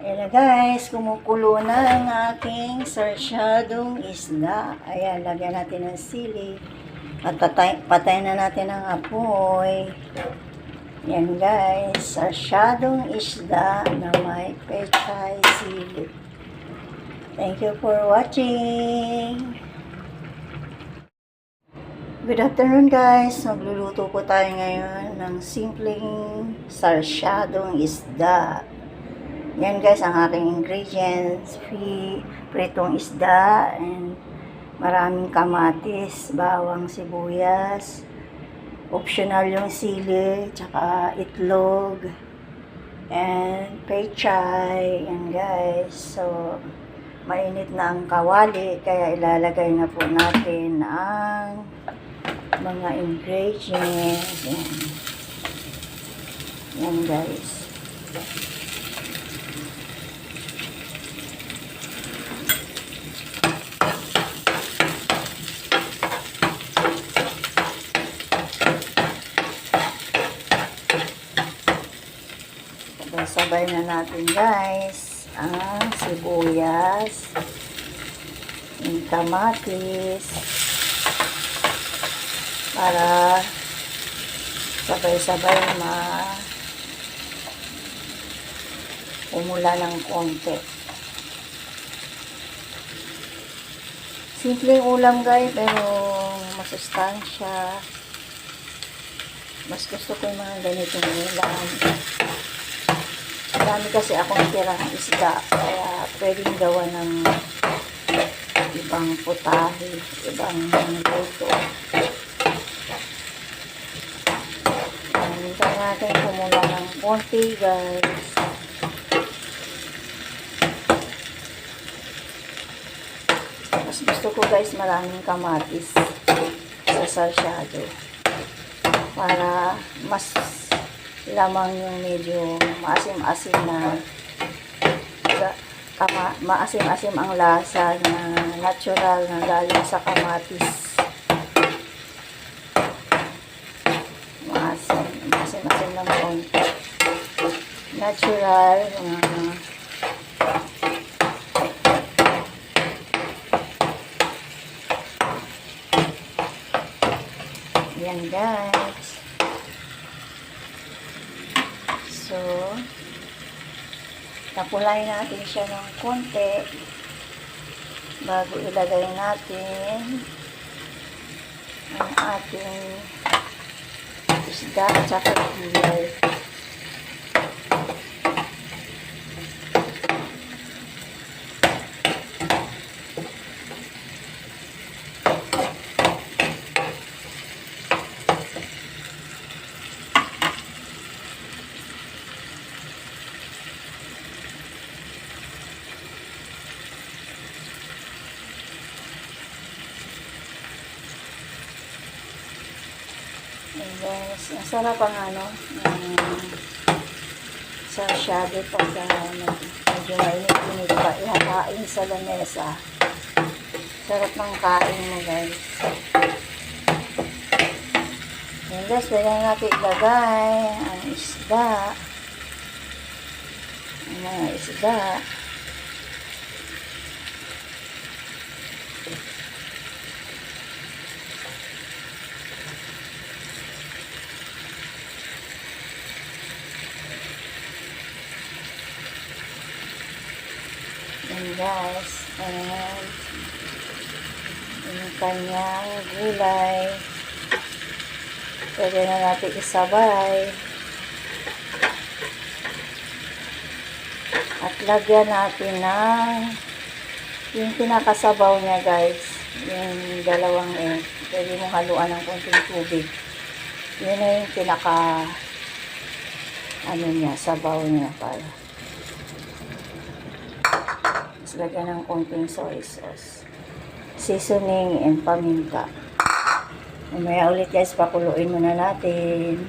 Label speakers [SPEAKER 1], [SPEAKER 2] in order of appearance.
[SPEAKER 1] Ayan na guys, kumukulo na ang aking sarsyadong isda. Ayan, lagyan natin ng sili. At patay na natin ang apoy. Ayan guys, sarsyadong isda na may pechay sili. Thank you for watching. Good afternoon guys. Magluluto po tayo ngayon ng simpleng sarsyadong isda. Yan guys ang aking ingredients. Pritong isda and maraming kamatis, bawang, sibuyas. Optional yung sili, tsaka itlog and pechay. Yan guys. So mainit na ang kawali kaya ilalagay na po natin ang mga ingredients. Yan guys. Sabay na natin guys ang sibuyas, yung kamatis, para sabay-sabay umula ng konti. Simpleng ulam guys, pero masustansya. Mas gusto ko yung mga ganitong ulam. Marami kasi akong tirang isda, kaya pwedeng gawa ng ibang putahe, ibang luto. Hintay natin kumula ng konti guys. Mas gusto ko guys maraming kamatis sa sarsyado para mas lamang yung medyo maasim-asim na maasim-asim ang lasa na natural na galing sa kamatis. Maasim-asim ng konti. Natural. Yan guys. So, tapulay natin siya ng konti bago ilagay natin ang ating isda at saka gulay. And guys, ang sarap ang sarsyado pag medyo mainit-init pa ihakain sa lamesa. Sarap ng kain mo guys. And guys, pwede natin ilagay ang isda. Ang mga isda. Yan guys, and yung kanyang gulay pwede na natin isabay at lagyan natin ng yung pinakasabaw niya guys, yung dalawang pwede mong haluan ng konting tubig. Yun na yung pinaka niya, sabaw niya para lagyan ng konting soy sauce, seasoning and paminta. Mamaya ulit guys, pakuluin muna natin.